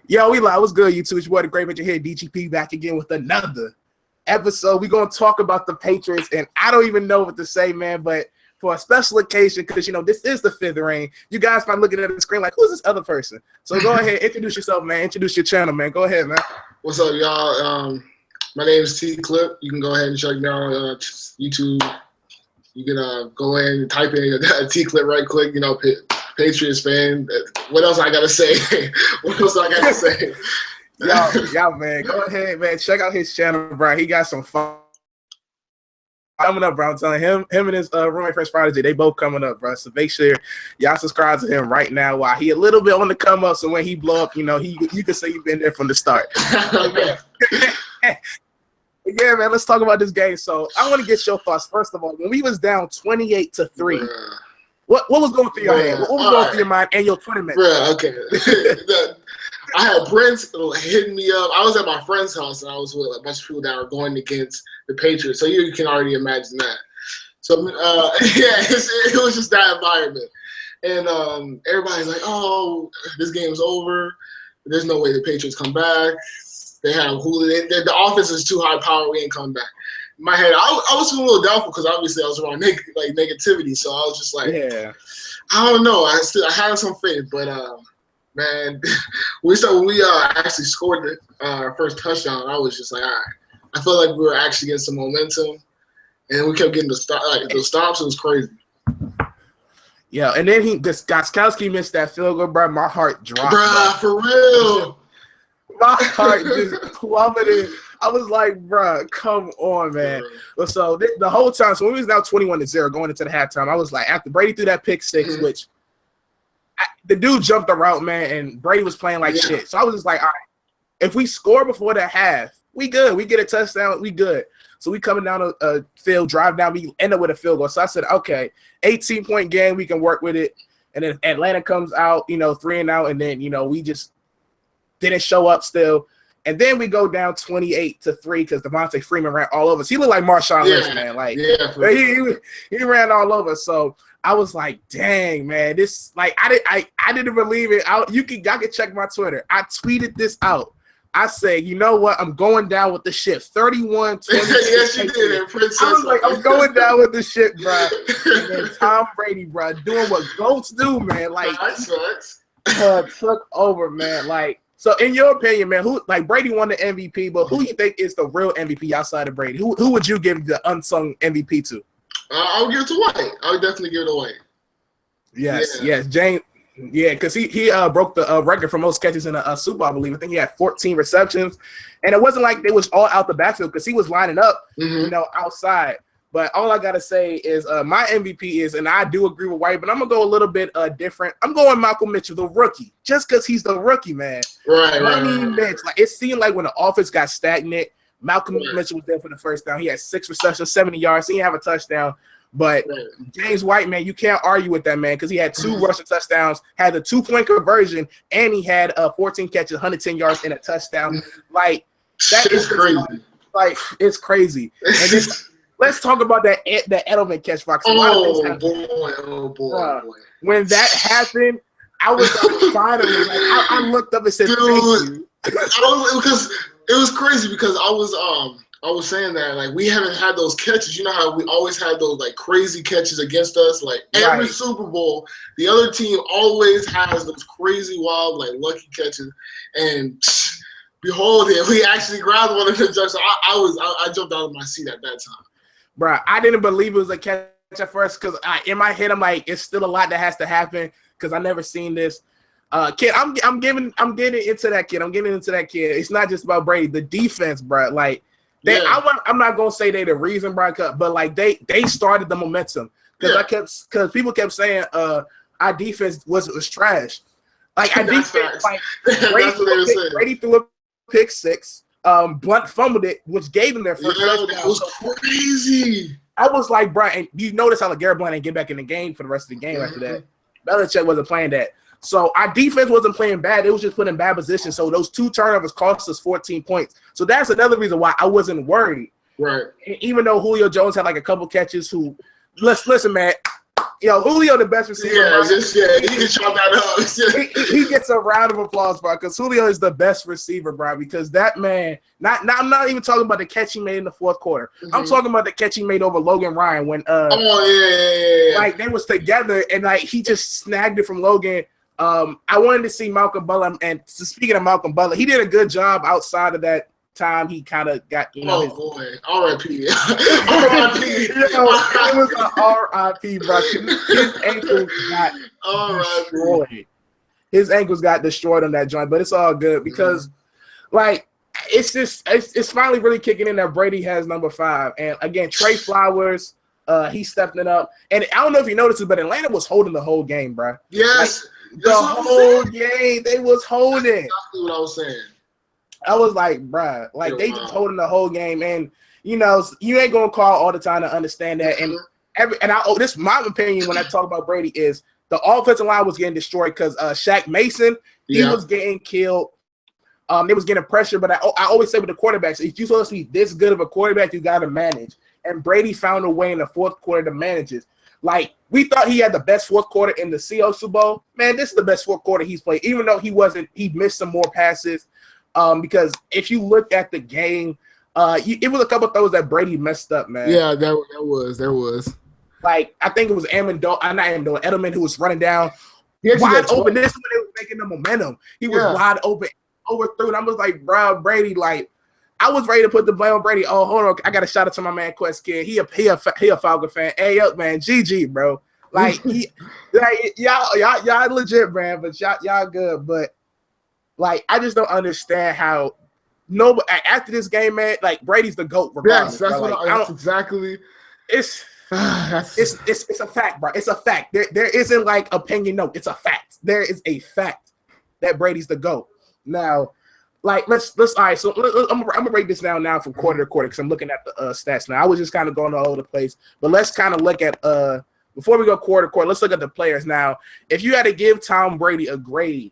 Yo, we live. What's good, YouTube? It's your boy, the Great Major here, DGP, back again with another episode. We're going to talk about the Patriots, and I don't even know what to say, man, but for a special occasion, because, you know, this is the fifth ring, you guys might looking at the screen like, who's this other person? So go ahead, introduce yourself, man. Introduce your channel, man. Go ahead, man. What's up, y'all? My name is T-Clip. You can go ahead and check me out on YouTube. You can go in and type in T-Clip right quick, you know, Patriots fan. What else I gotta say? What else I gotta say? Yo, man, go ahead, man. Check out his channel, bro. He got some fun coming up, bro. I'm telling him and his roommate Fresh Prodigy, they both coming up, bro. So make sure y'all subscribe to him right now while he a little bit on the come up. So when he blow up, you know, you can say you've been there from the start. Yeah, man. Let's talk about this game. So I want to get your thoughts first of all. When we was down 28-3. What was going through your head? What was going through your mind and your tournament? Bruh, okay. I had Prince hitting me up. I was at my friend's house, and I was with a bunch of people that were going against the Patriots. So you can already imagine that. So, yeah, it was just that environment. And everybody's like, oh, this game's over. There's no way the Patriots come back. They have Julio. The offense is too high power. We ain't coming back. In my head, I was feeling a little doubtful because obviously I was around negativity. So I was just like, yeah, I don't know. I had some faith, but man, when we actually scored our first touchdown, I was just like, all right. I felt like we were actually getting some momentum, and we kept getting those stops. It was crazy. Yeah, and then Gostkowski missed that field goal, bro. My heart dropped. Bro, for real. My heart just plummeted. I was like, bro, come on, man. But so the whole time, so when we was now 21-0 going into the halftime, I was like, after Brady threw that pick six, which the dude jumped the route, man, and Brady was playing like shit. So I was just like, all right, if we score before the half, we good. We get a touchdown, we good. So we coming down a field, drive down, we end up with a field goal. So I said, okay, 18-point game, we can work with it. And then Atlanta comes out, you know, 3-0, and then, you know, we just didn't show up still. And then we go down 28-3 because Devontae Freeman ran all over us. He looked like Marshawn Lynch, man. Like, he ran all over. So I was like, dang, man, this like I didn't believe it. Y'all can check my Twitter. I tweeted this out. I said, you know what? I'm going down with the ship. 31-20. Yes, you did. I was like, I'm going down with the ship, bro. And then Tom Brady, bro, doing what goats do, man. Like, took over, man. Like. So, in your opinion, man, who like Brady won the MVP, but who you think is the real MVP outside of Brady? Who would you give the unsung MVP to? I would give it to White. I would definitely give it to White. Yes, James. Yeah, because he broke the record for most catches in a Super Bowl, I believe. I think he had 14 receptions, and it wasn't like they was all out the backfield because he was lining up, you know, outside. But all I gotta say is my MVP is, and I do agree with White, but I'm gonna go a little bit different. I'm going Malcolm Mitchell, the rookie, just because he's the rookie, man. Right. Mitch, like it seemed like when the offense got stagnant, Malcolm Mitchell was there for the first down. He had 6 receptions, 70 yards. He didn't have a touchdown. But James White, man, you can't argue with that, man, because he had 2 rushing touchdowns, had the 2-point conversion, and he had 14 catches, 110 yards, and a touchdown. Like that is crazy. Like it's crazy. And this. Let's talk about that Edelman catch, Fox. Oh boy. When that happened, I was like, finally, like, I looked up and said, dude, thank you. Because it was crazy because I was saying that like we haven't had those catches. You know how we always had those like crazy catches against us. Like every Super Bowl, the other team always has those crazy, wild, like lucky catches. And behold it, we actually grabbed one of the jumps. So I jumped out of my seat at that time. Bro, I didn't believe it was a catch at first because in my head I'm like, it's still a lot that has to happen because I never seen this. Kid, I'm getting into that kid. I'm getting into that kid. It's not just about Brady. The defense, bro. Like I'm not gonna say they the reason, bro, but like they started the momentum because people kept saying our defense was trash. Like our defense, like Brady threw a pick 6. Blount fumbled it, which gave them their first touchdown. That was crazy. I was like, bro, and you notice how Legarrette Blount didn't get back in the game for the rest of the game after that. Belichick wasn't playing that. So our defense wasn't playing bad. It was just put in bad position. So those 2 turnovers cost us 14 points. So that's another reason why I wasn't worried. Right. Even though Julio Jones had like a couple catches listen, man, Julio the best receiver. Yeah, you can chop that up. he gets a round of applause, bro, because Julio is the best receiver, bro. Because that man, I'm not even talking about the catch he made in the fourth quarter. Mm-hmm. I'm talking about the catch he made over Logan Ryan when like they was together and like he just snagged it from Logan. I wanted to see Malcolm Butler, and speaking of Malcolm Butler, he did a good job outside of that time. He kind of got boy, R.I.P. R.I.P. It was an R.I.P. bro. His ankles got destroyed. His ankles got destroyed on that joint, but it's all good because like it's finally really kicking in that Brady has number 5. And again, Trey Flowers, he stepped it up. And I don't know if you noticed it, but Atlanta was holding the whole game, bro. Yes. Like, the whole game they was holding. That's exactly what I was saying. I was like, bruh, like they just holding the whole game, and you ain't gonna call all the time to understand that. And this is my opinion when I talk about Brady is the offensive line was getting destroyed because Shaq Mason he was getting killed. They was getting pressure, but I always say with the quarterbacks, if you're supposed to be this good of a quarterback, you got to manage. And Brady found a way in the fourth quarter to manage it. Like, we thought he had the best fourth quarter in the CO Super Bowl. Man, this is the best fourth quarter he's played, even though he missed some more passes. Because if you look at the game, it was a couple of throws that Brady messed up, man. Yeah, there was. Like, I think it was Edelman who was running down wide open. This is when they were making the momentum. He was wide open, overthrew, and I was like, bro, Brady, like, I was ready to put the blame on Brady. Oh, hold on. I got to shout out to my man, Quest Kid. He a Falcon fan. Hey, up, man. GG, bro. Like, y'all legit, man, but y'all good. But, like, I just don't understand how after this game, man, like, Brady's the GOAT. Yes, that's exactly. It's a fact, bro. It's a fact. There isn't, like, opinion. No, it's a fact. There is a fact that Brady's the GOAT. Now, like, let's all right. So I'm gonna break this down now from quarter to quarter because I'm looking at the stats now. I was just kind of going all over the place, but let's kind of look at before we go quarter to quarter. Let's look at the players now. If you had to give Tom Brady a grade,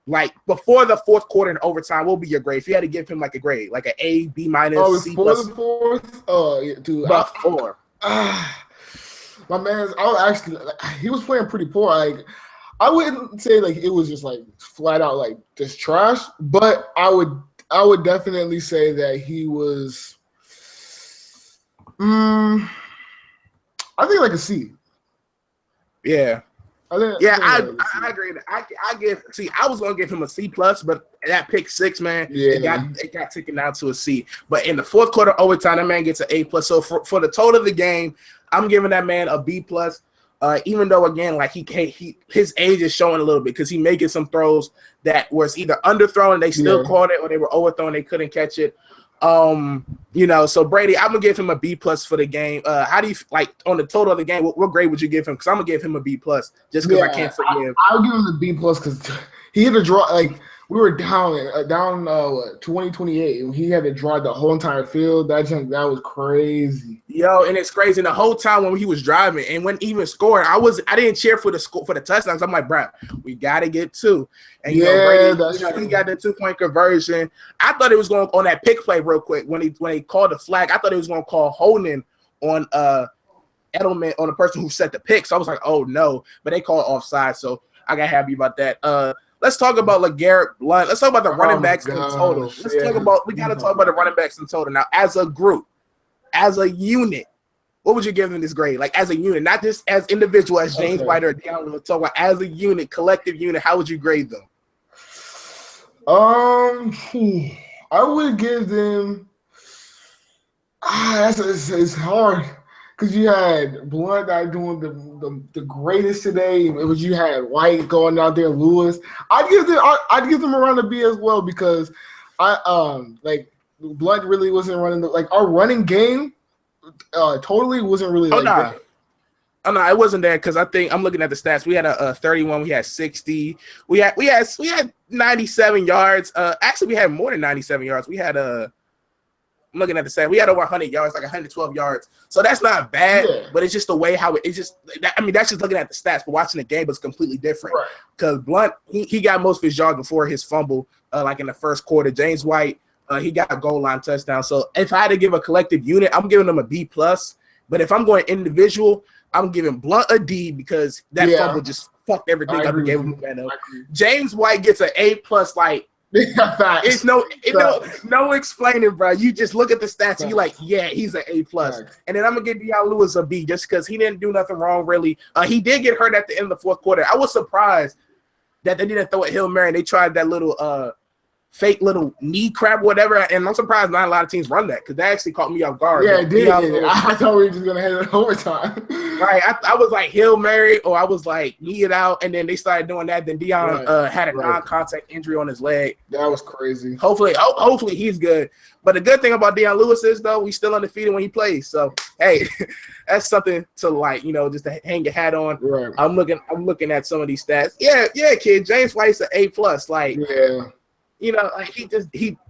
like before the fourth quarter and overtime, what would be your grade? If you had to give him like a grade, like an A, B minus, C plus. The fourth. Dude, before. My man, he was playing pretty poor. Like, I wouldn't say like it was just like flat out like just trash, but I would definitely say that he was I think like a C. Yeah. I agree. I was gonna give him a C plus, but that pick 6, man, it got taken down to a C. But in the fourth quarter overtime, that man gets an A plus. So for the total of the game, I'm giving that man a B plus. Even though, again, like his age is showing a little bit because he making some throws that was either underthrown and they still caught it, or they were overthrown, they couldn't catch it. So Brady, I'm gonna give him a B plus for the game. How do you like on the total of the game? What grade would you give him? Because I'm gonna give him a B plus just because I can't forgive. I'll give him the B plus because he had to draw. Like, we were down 20-28, and he had to draw the whole entire field. That was crazy. Yo, and it's crazy. And the whole time when he was driving and when even scoring, I didn't cheer for the touchdowns. I'm like, bro, we gotta get 2. And Brady, he got the 2-point conversion. I thought it was going on that pick play real quick when he called the flag. I thought it was going to call holding on Edelman, on the person who set the pick. So I was like, oh no, but they called offside. So I got happy about that. Let's talk about Legarrette Blount. Let's talk about the running backs in total. We got to talk about the running backs in total. Now, as a group, as a unit, what would you give them this grade? Like, as a unit, not just as individual, as James White or Deion was talking about, as a unit, collective unit, how would you grade them? I would give them it's hard. Because you had Blount doing the greatest today. It was you had White going out there, Lewis. I'd give them around a B as well because like Blount really wasn't running our running game totally wasn't really great. Oh no, it wasn't there because I think I'm looking at the stats. We had a 31, we had 60, we had 97 yards. Actually, we had more than 97 yards. We had I'm looking at the stat. We had over 100 yards, like 112 yards. So that's not bad, but it's just the way how that's just looking at the stats. But watching the game was completely different. Because Blount, he got most of his yards before his fumble, like in the first quarter. James White, he got a goal line touchdown. So if I had to give a collective unit, I'm giving them a B plus. But if I'm going individual, I'm giving Blount a D because that fumble just fucked everything up and gave him a man up. James White gets an A+. Like, it's no explaining, bro. You just look at the stats and you're like, yeah, he's an A+. And then I'm gonna give Deion Lewis a B just because he didn't do nothing wrong, really. He did get hurt at the end of the fourth quarter. I was surprised that they didn't throw a Hail Mary and they tried that little fake little knee crab, whatever. And I'm surprised not a lot of teams run that because that actually caught me off guard. Yeah, it did. I thought we were just gonna hit it overtime. Right. I was like Hail Mary or I was like knee it out, and then they started doing that. Then Deion had a non-contact injury on his leg. That was crazy. Hopefully he's good. But the good thing about Deion Lewis is though we still undefeated when he plays. So hey, that's something to like, just to hang your hat on. Right. I'm looking at some of these stats. Yeah, kid. James White's an A+. Like like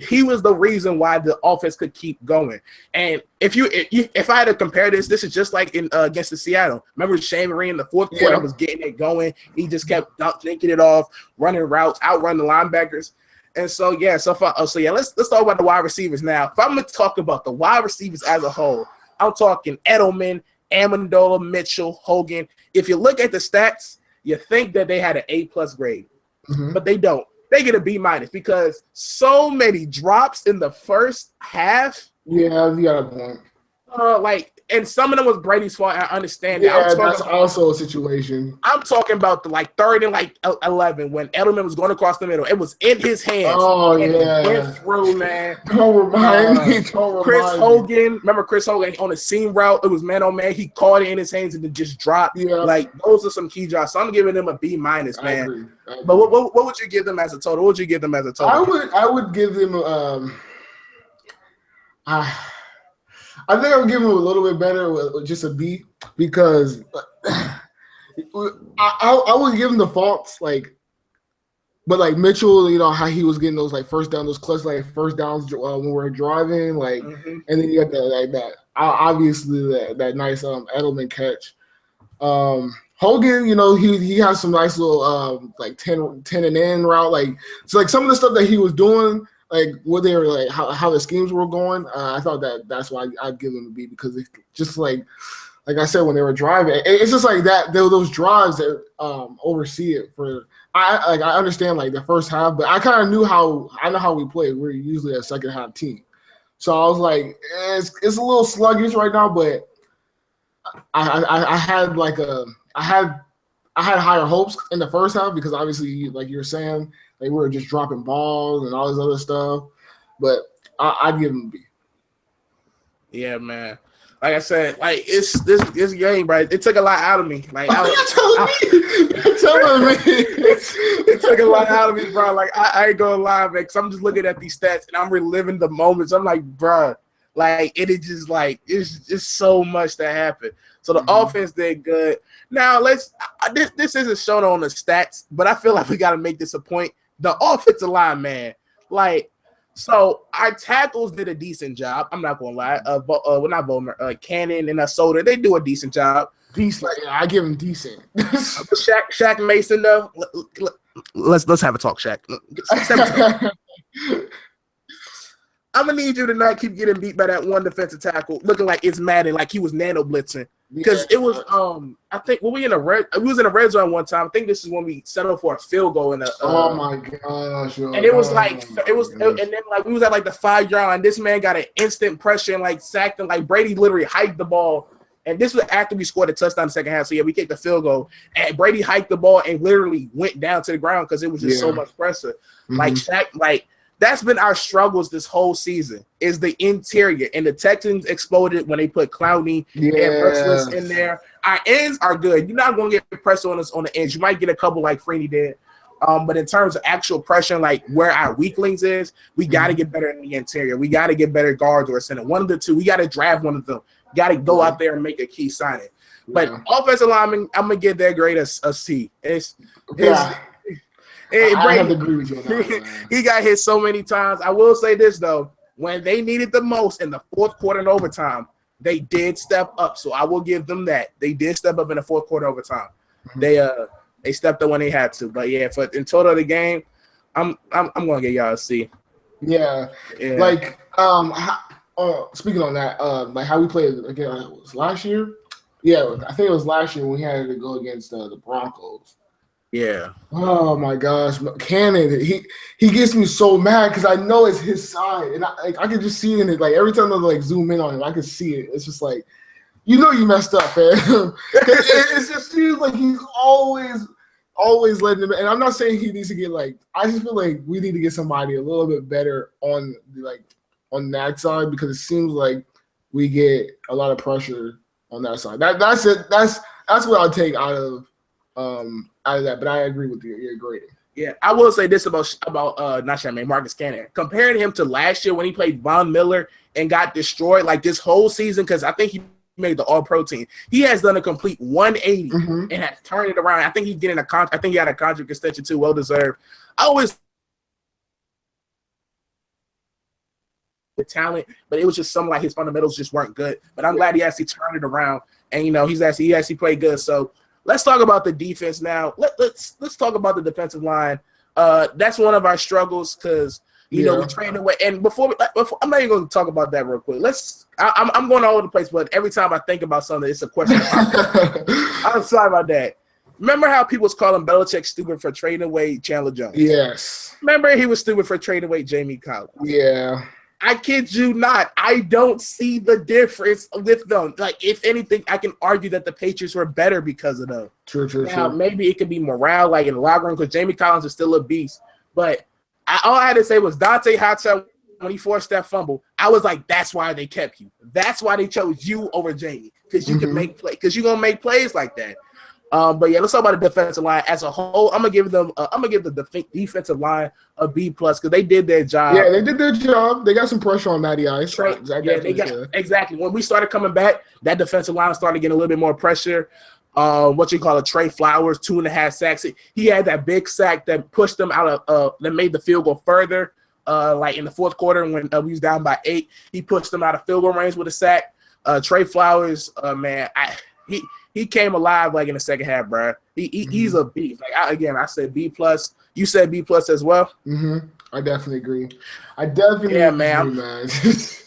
he was the reason why the offense could keep going. And if I had to compare this is just like in against the Seattle. Remember Shane Marine in the fourth quarter was getting it going. He just kept thinking it off, running routes, outrun the linebackers. And so let's talk about the wide receivers now. If I'm gonna talk about the wide receivers as a whole, I'm talking Edelman, Amendola, Mitchell, Hogan. If you look at the stats, you think that they had an A+ grade, but they don't. They get a B- because so many drops in the first half. Yeah, you got a point. And some of them was Brady's fault. I understand that. Yeah, that's also a situation. I'm talking about the 3rd and 11 when Edelman was going across the middle. It was in his hands. Oh, and it went through, man. Don't remind me. Chris Hogan. Remember Chris Hogan on the seam route? It was man on man. He caught it in his hands and then just dropped. Yeah. Those are some key drops. So I'm giving them a B-, man. I agree. But what would you give them as a total? What would you give them as a total? I would give them I think I would give him a little bit better with just a B because I would give him the faults but Mitchell, how he was getting those first down, those clutch first downs when we're driving, and then you got that obviously that nice Edelman catch. Hogan, he has some nice little 10 and in route, so some of the stuff that he was doing. What they were how the schemes were going, I thought that's why I'd give them a B because it's just like I said when they were driving, it's just that those drives that oversee it for. I understand the first half, but I kind of knew I know how we play. We're usually a second half team, so I was like, it's a little sluggish right now, but I had higher hopes in the first half because obviously, like you were saying. We were just dropping balls and all this other stuff, but I'd give him a B. Yeah, man. Like I said, it's this game, right? It took a lot out of me. You're telling me. It took a lot out of me, bro. I ain't gonna lie, man, because I'm just looking at these stats and I'm reliving the moments. I'm like, bro, it is just it's just so much that happened. So the offense did good. Now this isn't shown on the stats, but I feel like we got to make this a point. The offensive line, man, so our tackles did a decent job. I'm not gonna lie. Not Volmer, Cannon and Soda, they do a decent job. Decent, I give them decent. Shaq Mason, though. Let's have a talk, Shaq. I'm gonna need you to not keep getting beat by that one defensive tackle, looking like it's Madden, like he was nano blitzing. Because it was, I think we was in a red zone one time. I think this is when we settled for a field goal in the. Oh my gosh! And it was and then we was at the 5-yard line. This man got an instant pressure and sacked him. Brady literally hiked the ball, and this was after we scored a touchdown in the second half. So we kicked the field goal, and Brady hiked the ball and literally went down to the ground because it was just so much pressure. Shaq, that's been our struggles this whole season is the interior. And the Texans exploded when they put Clowney and Merciless in there. Our ends are good. You're not going to get pressure on us on the ends. You might get a couple like Freeney did. But in terms of actual pressure, where our weaklings is, we got to get better in the interior. We got to get better guards or center. One of the two. We got to draft one of them. Got to go out there and make a key signing. But offensive lineman, I'm going to give their grade a C. I have to agree with you on that. He got hit so many times. I will say this, though. When they needed the most in the fourth quarter and overtime, they did step up. So I will give them that. They did step up in the fourth quarter overtime. They stepped up when they had to. But, yeah, in total of the game, I'm going to get y'all a C. Yeah. Speaking on that, how we played again last year, Yeah, I think it was last year when we had to go against the Broncos. Yeah. Oh my gosh, Cannon, he gets me so mad because I know it's his side, and I can just see it. Like every time I like zoom in on him, I can see it. It's just like, you messed up, man. It just seems like he's always letting him. And I'm not saying he needs to get like. I just feel like we need to get somebody a little bit better on that side because it seems like we get a lot of pressure on that side. That's it. That's what I'll take out of that. But I agree with you. You're great. Yeah, I will say this about Marcus Cannon. Comparing him to last year when he played Von Miller and got destroyed like this whole season, because I think he made the All-Pro team. He has done a complete 180 and has turned it around. I think he's getting I think he had a contract extension too, well deserved. I always the talent, but it was just something like his fundamentals just weren't good. But I'm glad he actually turned it around, and he actually played good. So let's talk about the defense now. Let's talk about the defensive line. That's one of our struggles because we trained away. And before I'm not even going to talk about that real quick. I'm going all over the place, but every time I think about something, it's a question. I'm sorry about that. Remember how people was calling Belichick stupid for trading away Chandler Jones? Yes. Remember he was stupid for trading away Jamie Collins? Yeah. I kid you not. I don't see the difference with them. Like, if anything, I can argue that the Patriots were better because of them. True. Now, maybe it could be morale, like in the locker room, because Jamie Collins is still a beast. But all I had to say was Dante Hotshot, when he forced that fumble, I was like, that's why they kept you. That's why they chose you over Jamie, because you can make plays, because you're gonna make plays like that. But yeah, let's talk about the defensive line as a whole. I'm gonna give the defensive line a B+ because they did their job. Yeah, they did their job. They got some pressure on Matty Ice. Exactly. When we started coming back, that defensive line started getting a little bit more pressure. Trey Flowers, 2.5 sacks. He had that big sack that pushed them out of that made the field goal further. Like in the fourth quarter when we was down by 8, he pushed them out of field goal range with a sack. Trey Flowers, man, he came alive like in the second half, bro. He's a beast. Like I said B+. You said B+ as well. I definitely agree. Agree, man.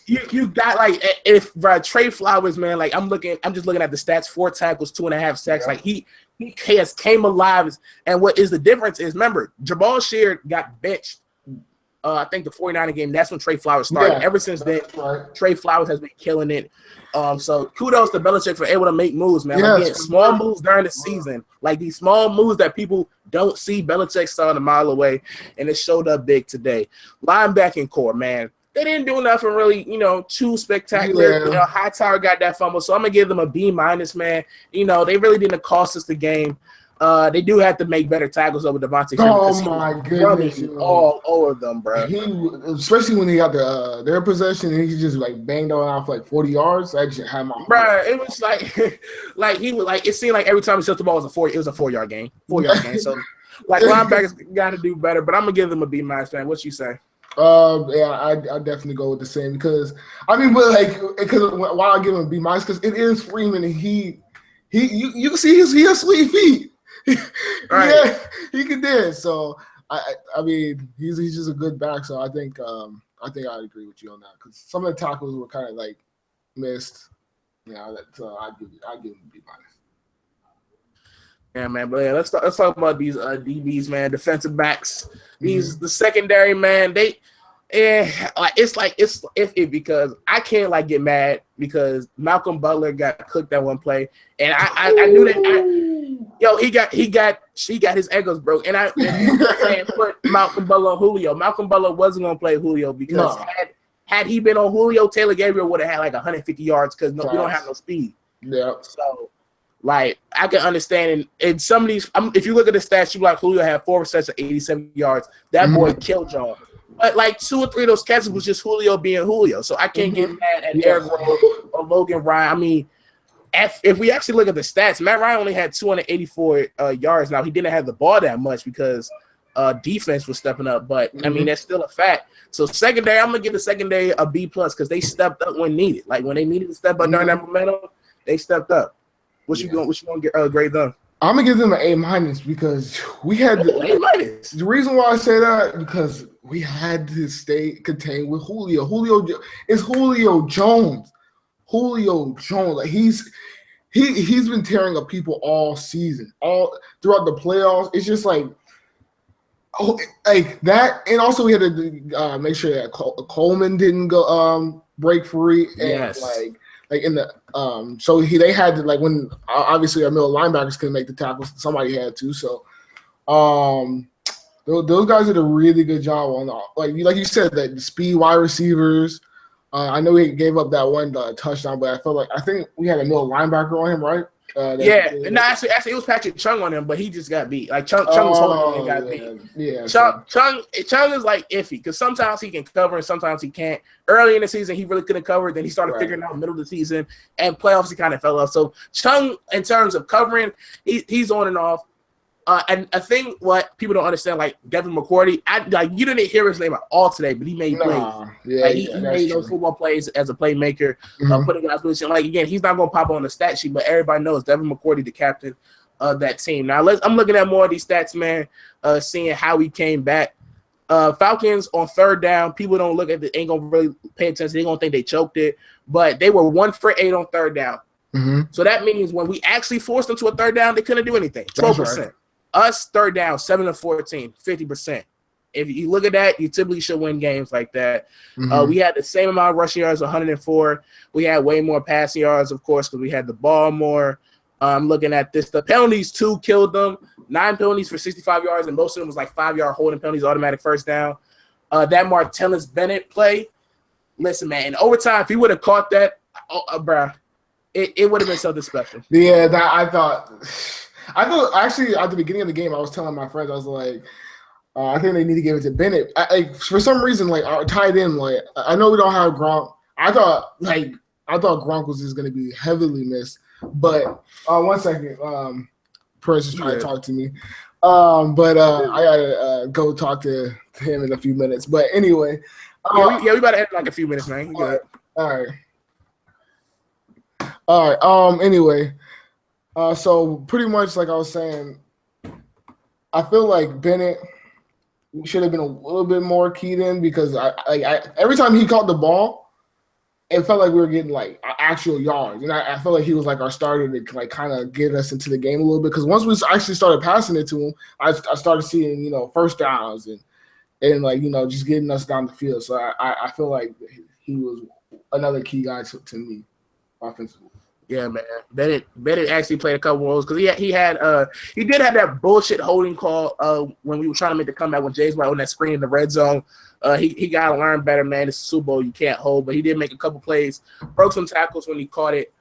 You got like if Trey Flowers, man. Like I'm just looking at the stats: 4 tackles, 2.5 sacks. Yeah. Like he has came alive. And what is the difference is, remember, Jabal Sheard got benched. I think the 49er game. That's when Trey Flowers started. Yeah, ever since then, Trey Flowers has been killing it. So kudos to Belichick for able to make moves, man. Like getting small moves during the season, like these small moves that people don't see. Belichick saw it a mile away, and it showed up big today. Linebacking core, man, they didn't do nothing really, too spectacular. Yeah. Hightower got that fumble, so I'm gonna give them a B-, man. They really didn't cost us the game. They do have to make better tackles over Devontae. Oh my goodness! All over them, bro. Especially when he got their possession and he just like banged on out for like 40 yards. I just had my bro. It was like he was like it seemed like every time he shot the ball was a 4-yard game. 4-yard game. So like linebackers got to do better. But I'm gonna give them a B-, man. What you say? I definitely go with the same because while I give him a B- because it is Freeman and you can see he has sweet feet. Right. Yeah, he can dance. So I mean, he's just a good back. So I think I'd agree with you on that because some of the tackles were kind of like missed. So I'd give him a B-. Yeah, man. But yeah, let's talk about these DBs, man. Defensive backs. These the secondary, man. It's iffy because I can't get mad because Malcolm Butler got cooked that one play, and I knew that. He got his ankles broke, and put Malcolm Butler on Julio. Malcolm Butler wasn't gonna play Julio because had he been on Julio, Taylor Gabriel would have had like 150 yards because we don't have no speed. Yeah. So I can understand and some of these. If you look at the stats, you like Julio had 4 receptions, 87 yards. That boy killed y'all. But 2 or 3 of those catches was just Julio being Julio. So I can't get mad at Eric Rowe or Logan Ryan. I mean, if we actually look at the stats, Matt Ryan only had 284 yards. Now, he didn't have the ball that much because defense was stepping up. But, I mean, that's still a fact. So, secondary, I'm going to give the secondary a B+ because they stepped up when needed. Like, when they needed to step up during that momentum, they stepped up. What you going to get grade them? I'm going to give them an A- because we had A-. The reason why I say that because we had to stay contained with Julio. Julio is Julio Jones. Julio Jones, he's been tearing up people all season, all throughout the playoffs. It's just like that, and also we had to make sure that Coleman didn't go break free, and Yes. like in the so they had to, like, when obviously our middle linebackers couldn't make the tackles, somebody had to. So those guys did a really good job on like you said, that the speed wide receivers. I know he gave up that one touchdown, but I think we had a middle linebacker on him, right? And actually, it was Patrick Chung on him, but he just got beat. Like Chung was holding him and got beat. Yeah, Chung is like iffy because sometimes he can cover and sometimes he can't. Early in the season, he really couldn't cover. Then he started figuring out middle of the season, and playoffs he kind of fell off. So Chung, in terms of covering, he's on and off. And I think what people don't understand, like Devin McCourty, you didn't hear his name at all today, but he made plays. Yeah, he made those football plays as a playmaker, putting guys position. Like, again, he's not going to pop on the stat sheet, but everybody knows Devin McCourty, the captain of that team. Now, I'm looking at more of these stats, man, seeing how he came back. Falcons on third down, people don't look at it, ain't going to really pay attention. They're going to think they choked it, but they were 1 for 8 on third down. So that means when we actually forced them to a third down, they couldn't do anything. 12%. Us, third down, 7 of 14, 50%. If you look at that, you typically should win games like that. We had the same amount of rushing yards, 104. We had way more passing yards, of course, because we had the ball more. I'm looking at this. The penalties, 2 killed them. 9 penalties for 65 yards, and most of them was like 5-yard holding penalties, automatic first down. That Martellus Bennett play, listen, man, in overtime, if he would have caught that, bro, it would have been something special. Yeah, I thought actually at the beginning of the game, I was telling my friends, I was like, I think they need to give it to Bennett. For some reason, like, our tight end, like, I know we don't have Gronk. I thought Gronk was just going to be heavily missed. But 1 second, Prince is trying to talk to me. I gotta go talk to him in a few minutes. But anyway, we about to end like a few minutes, man. All right. Anyway. So pretty much, like I was saying, I feel like Bennett should have been a little bit more keyed in, because I every time he caught the ball, it felt like we were getting like actual yards, and I felt like he was like our starter to like kind of get us into the game a little bit. Because once we actually started passing it to him, I started seeing first downs and like just getting us down the field. So I feel like he was another key guy to me offensively. Yeah, man. Bennett actually played a couple roles because he did have that bullshit holding call when we were trying to make the comeback when James White on that screen in the red zone. He got to learn better, man. It's a Super Bowl, you can't hold, but he did make a couple plays, broke some tackles when he caught it.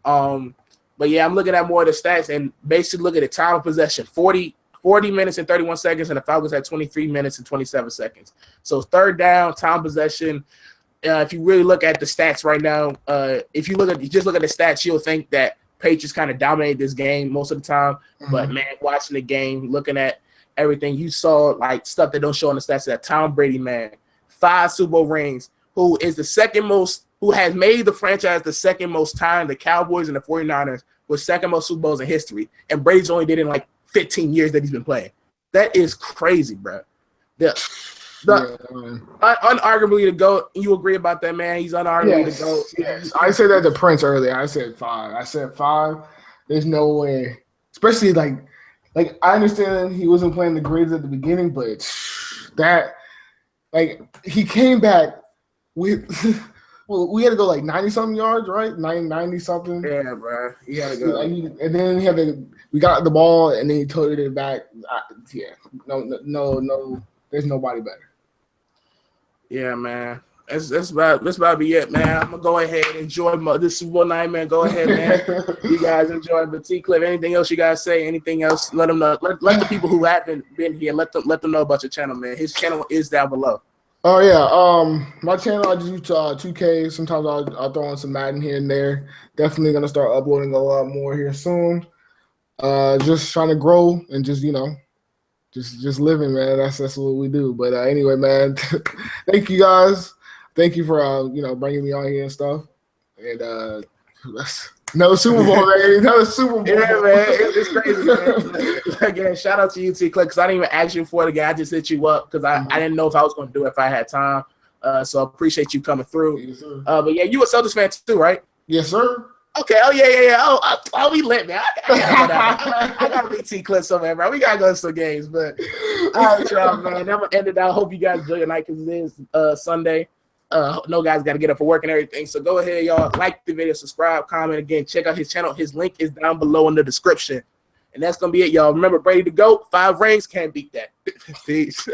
But yeah, I'm looking at more of the stats and basically look at the time of possession: 40 minutes and 31 seconds, and the Falcons had 23 minutes and 27 seconds. So third down, time possession. If you really look at the stats right now, if you just look at the stats, you'll think that Patriots kind of dominated this game most of the time. But man, watching the game, looking at everything, you saw like stuff that don't show on the stats. That Tom Brady, man, 5 Super Bowl rings, who is the second most, who has made the franchise the second most time. The Cowboys and the 49ers were second most Super Bowls in history, and Brady's only did it in like 15 years that he's been playing. That is crazy, bro. Unarguably the GOAT. You agree about that, man? He's unarguably the GOAT. Yes. I said that to Prince earlier. I said 5. There's no way. Especially like I understand he wasn't playing the greatest at the beginning, but that, like, he came back with well, we had to go like 90-something yards, right? 90-something. Yeah, bro. You had to go. And then we got the ball, and then he toted it back. No, there's nobody better. Yeah, man. That's about to be it, man. I'm gonna go ahead and enjoy this Super Bowl night, man. Go ahead, man. You guys enjoy. But T-Cliff, anything else you guys say? Anything else? Let them know. Let the people who haven't been here let them know about your channel, man. His channel is down below. Oh yeah, my channel, I just use 2K. Sometimes I'll throw in some Madden here and there. Definitely gonna start uploading a lot more here soon. Just trying to grow and just just living, man. That's what we do. But anyway, man, thank you guys. Thank you for bringing me on here and stuff. And another Super Bowl, man. Another Super Bowl. Yeah, man. It's crazy, man. Again, shout out to you, T-Click, because I didn't even ask you for it again. I just hit you up because I didn't know if I was going to do it if I had time. So I appreciate you coming through. Yes, sir. But yeah, you a Celtics fan too, right? Yes, sir. Okay. Oh yeah. Oh, we lit, man. I gotta meet T Clip somewhere, bro. We gotta go to some games, but all right, y'all, man. I'm gonna end it out. Hope you guys enjoy your night because it is Sunday. No guys got to get up for work and everything. So go ahead, y'all. Like the video, subscribe, comment again. Check out his channel. His link is down below in the description. And that's gonna be it, y'all. Remember, Brady the GOAT. 5 rings, can't beat that. Peace.